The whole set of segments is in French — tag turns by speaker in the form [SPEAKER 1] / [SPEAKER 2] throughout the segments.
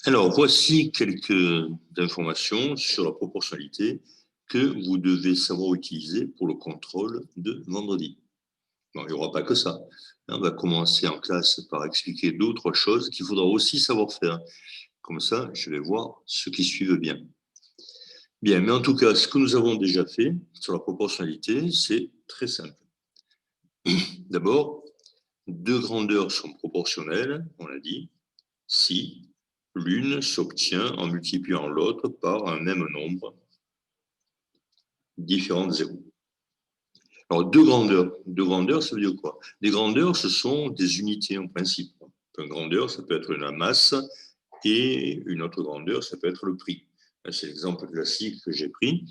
[SPEAKER 1] Alors, voici quelques informations sur la proportionnalité que vous devez savoir utiliser pour le contrôle de vendredi. Bon, il n'y aura pas que ça. On va commencer en classe par expliquer d'autres choses qu'il faudra aussi savoir faire. Comme ça, je vais voir ceux qui suivent bien. Bien, mais en tout cas, ce que nous avons déjà fait sur la proportionnalité, c'est très simple. D'abord, deux grandeurs sont proportionnelles, on l'a dit, si l'une s'obtient en multipliant l'autre par un même nombre différent de zéro. Alors, deux grandeurs, ça veut dire quoi? Des grandeurs, ce sont des unités en principe. Une grandeur, ça peut être la masse, et une autre grandeur, ça peut être le prix. C'est l'exemple classique que j'ai pris.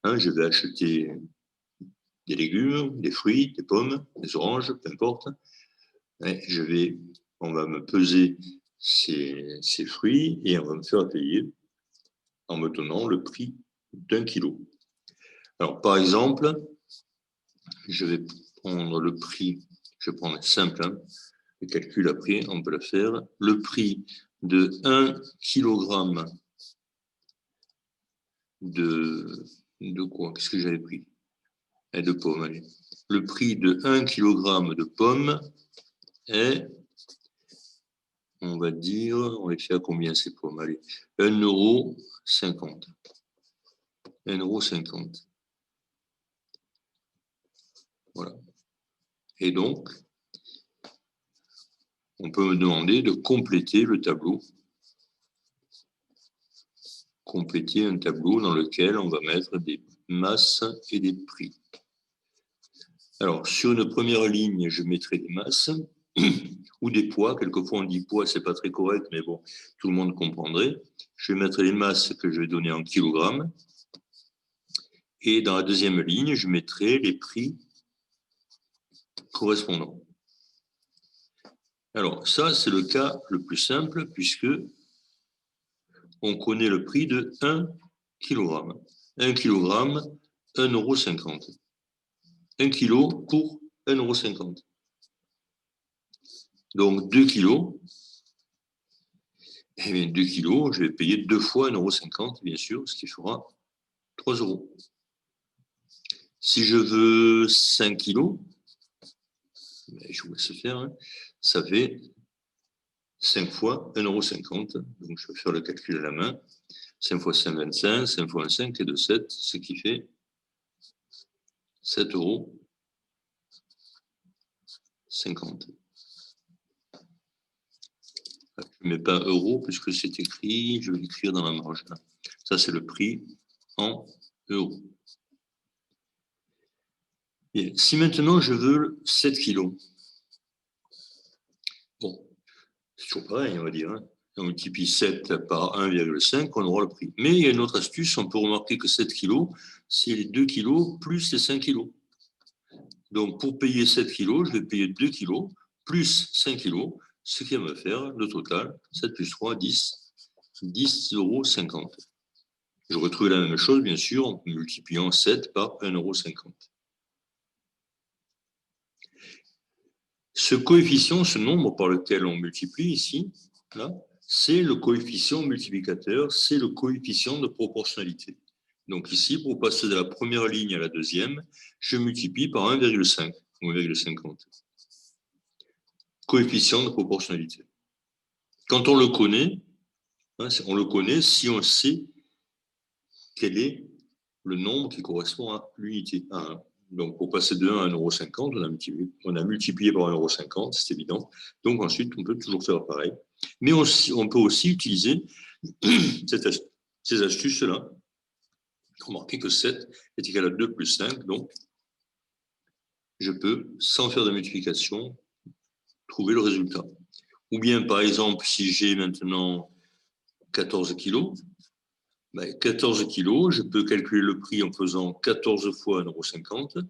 [SPEAKER 1] Je vais acheter des légumes, des fruits, des pommes, des oranges, peu importe. On va me peser ces fruits et on va me faire payer en me donnant le prix d'1 kilo. Alors, par exemple, je vais prendre le prix, je vais prendre simple, le calcul après, on peut le faire. Le prix de 1 kg de quoi? Qu'est-ce que j'avais pris? De pommes, allez. Le prix de 1 kg de pommes est, on va dire, on va faire combien ces pommes? Allez, 1,50 €. 1,50 €. Voilà. Et donc, on peut me demander de compléter le tableau. Compléter un tableau dans lequel on va mettre des masses et des prix. Alors, sur une première ligne, je mettrai des masses ou des poids. Quelquefois, on dit poids, c'est pas très correct, mais bon, tout le monde comprendrait. Je vais mettre les masses que je vais donner en kilogrammes. Et dans la deuxième ligne, je mettrai les prix correspondants. Alors, ça, c'est le cas le plus simple, puisque on connaît le prix de 1 kg. 1 kg, 1,50 €. 1 kg pour 1,50 €. Donc 2 kilos, eh bien 2 kilos, je vais payer 2 fois 1,50 €, bien sûr, ce qui fera 3 €. Si je veux 5 kilos, je vous laisse faire, ça fait 5 fois 1,50 €. Donc je vais faire le calcul à la main. 5 fois 5, 25, 5 fois 1, 5 et 2, 7, ce qui fait 7,50 €. Je ne mets pas euro puisque c'est écrit, je vais l'écrire dans la marge. Ça, c'est le prix en euros. Bien. Si maintenant je veux 7 kilos, bon, c'est toujours pareil, on va dire. On multiplie 7 par 1,5, on aura le prix. Mais il y a une autre astuce, on peut remarquer que 7 kilos, c'est les 2 kilos plus les 5 kilos. Donc, pour payer 7 kilos, je vais payer 2 kilos plus 5 kilos, ce qui va me faire le total, 7 plus 3, 10, 10,50 €. Je retrouve la même chose, bien sûr, en multipliant 7 par 1,50 €. Ce coefficient, ce nombre par lequel on multiplie ici, là, c'est le coefficient multiplicateur, c'est le coefficient de proportionnalité. Donc ici, pour passer de la première ligne à la deuxième, je multiplie par 1,5 ou 1,50. Coefficient de proportionnalité. Quand on le connaît si on sait quel est le nombre qui correspond à l'unité, à 1. Donc, pour passer de 1 à 1,50 €, on a multiplié par 1,50 €, c'est évident. Donc, ensuite, on peut toujours faire pareil. Mais on peut aussi utiliser ces astuces-là. Remarquez que 7 est égal à 2 plus 5, donc je peux, sans faire de multiplication, trouver le résultat. Ou bien, par exemple, si j'ai maintenant 14 kilos, 14 kilos, je peux calculer le prix en faisant 14 fois 1,50 €,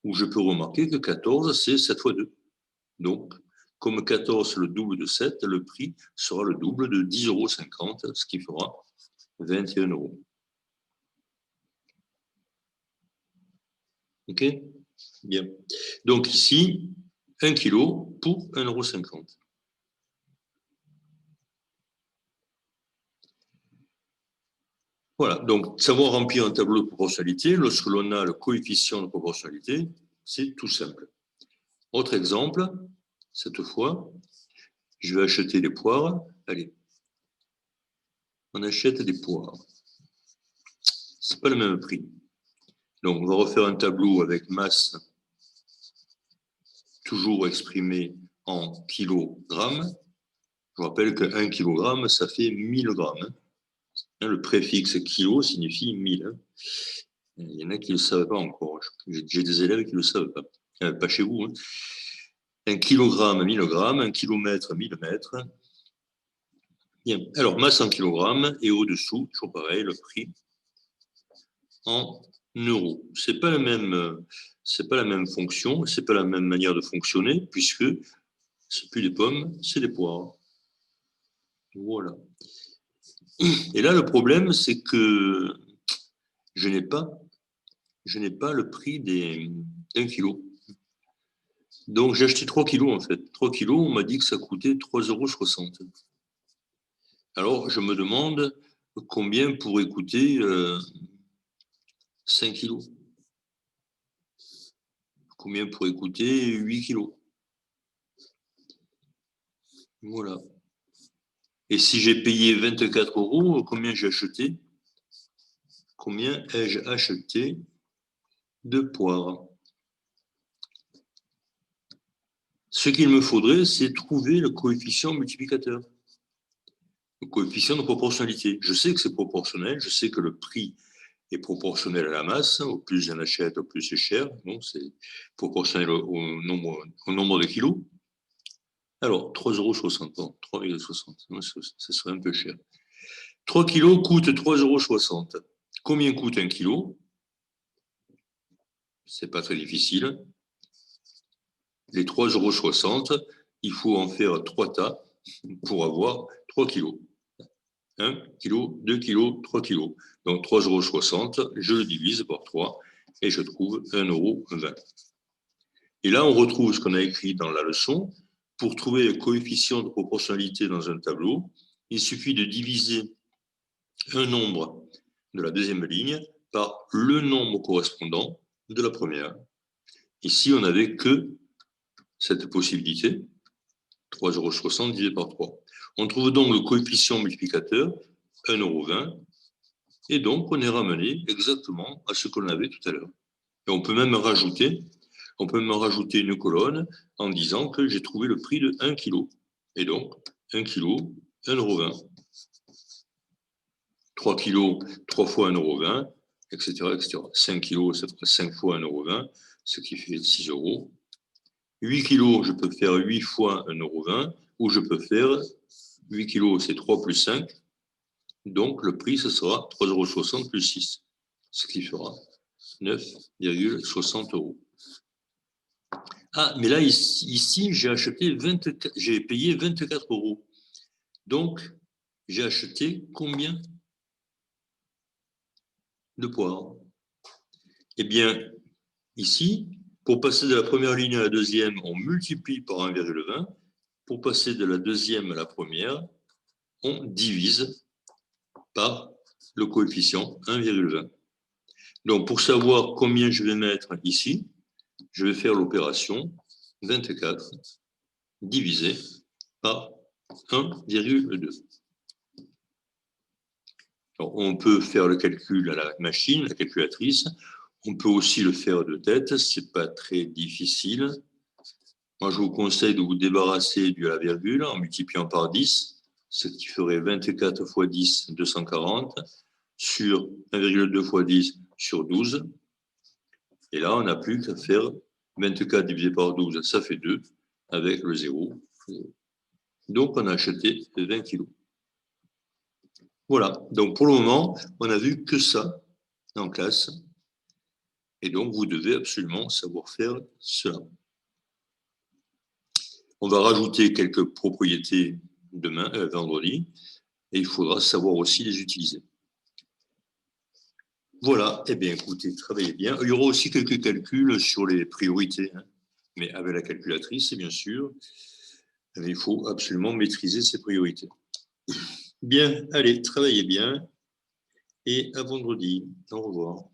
[SPEAKER 1] où je peux remarquer que 14, c'est 7 fois 2. Donc, comme 14, c'est le double de 7, le prix sera le double de 10,50 €, ce qui fera 21 €. OK? Bien. Donc ici, 1 kilo pour 1,50 €. Voilà, donc savoir remplir un tableau de proportionnalité, lorsque l'on a le coefficient de proportionnalité, c'est tout simple. Autre exemple, cette fois, je vais acheter des poires. Allez, on achète des poires. C'est pas le même prix. Donc, on va refaire un tableau avec masse, toujours exprimé en kilogrammes. Je rappelle que 1 kg, ça fait 1000 grammes. Le préfixe kilo signifie 1000. Il y en a qui ne le savent pas encore. J'ai des élèves qui ne le savent pas. Pas chez vous. 1 kilogramme, 1000 grammes. 1 kilomètre, 1000 mètres. Bien. Alors, masse en kilogrammes. Et au-dessous, toujours pareil, le prix en euros. Ce n'est pas la même fonction, ce n'est pas la même manière de fonctionner, puisque ce n'est plus des pommes, c'est des poires. Voilà. Et là, le problème, c'est que je n'ai pas le prix d'un kilo. Donc, j'ai acheté 3 kilos, en fait. 3 kilos, on m'a dit que ça coûtait 3,60 €. Alors, je me demande combien pourrait coûter 5 kilos. Combien pourrait coûter 8 kilos. Voilà. Et si j'ai payé 24 €, combien j'ai acheté? Combien ai-je acheté de poires? Ce qu'il me faudrait, c'est trouver le coefficient multiplicateur. Le coefficient de proportionnalité. Je sais que c'est proportionnel, je sais que le prix est proportionnel à la masse. Au plus j'en achète, au plus c'est cher. Donc, c'est proportionnel au nombre de kilos. Alors, 3,60 €, 3,60 €, ça serait un peu cher. 3 kilos coûtent 3,60 €. Combien coûte 1 kilo? C'est pas très difficile. Les 3,60 €, il faut en faire 3 tas pour avoir 3 kilos. 1 kg, 2 kg, 3 kg. Donc 3,60 €, je le divise par 3 et je trouve 1,20 €. Et là, on retrouve ce qu'on a écrit dans la leçon. Pour trouver le coefficient de proportionnalité dans un tableau, il suffit de diviser un nombre de la deuxième ligne par le nombre correspondant de la première. Ici, on n'avait que cette possibilité, 3,60 € divisé par 3. On trouve donc le coefficient multiplicateur, 1,20 €, et donc on est ramené exactement à ce qu'on avait tout à l'heure. Et on peut même rajouter une colonne en disant que j'ai trouvé le prix de 1 kg. Et donc, 1 kg, 1,20 €. 3 kg, 3 fois 1,20 €, etc., etc. 5 kg, ça fera 5 fois 1,20 €, ce qui fait 6 €. 8 kg, je peux faire 8 fois 1,20 €, ou je peux faire 8 kg, c'est 3 plus 5. Donc, le prix, ce sera 3,60 € plus 6, ce qui fera 9,60 €. Ah, mais là, ici j'ai payé 24 €. Donc, j'ai acheté combien de poires? Eh bien, ici, pour passer de la première ligne à la deuxième, on multiplie par 1,20. Pour passer de la deuxième à la première, on divise par le coefficient 1,20. Donc, pour savoir combien je vais mettre ici, je vais faire l'opération 24 divisé par 1,2. On peut faire le calcul à la machine, la calculatrice. On peut aussi le faire de tête, ce n'est pas très difficile. Moi, je vous conseille de vous débarrasser de la virgule en multipliant par 10, ce qui ferait 24 fois 10, 240, sur 1,2 fois 10 sur 12. Et là, on n'a plus qu'à faire 24 divisé par 12, ça fait 2, avec le 0. Donc, on a acheté 20 kilos. Voilà, donc pour le moment, on n'a vu que ça en classe. Et donc, vous devez absolument savoir faire cela. On va rajouter quelques propriétés demain, vendredi, et il faudra savoir aussi les utiliser. Voilà, eh bien, écoutez, travaillez bien. Il y aura aussi quelques calculs sur les priorités, hein, mais avec la calculatrice, bien sûr. Il faut absolument maîtriser ces priorités. Bien, allez, travaillez bien. et à vendredi. Au revoir.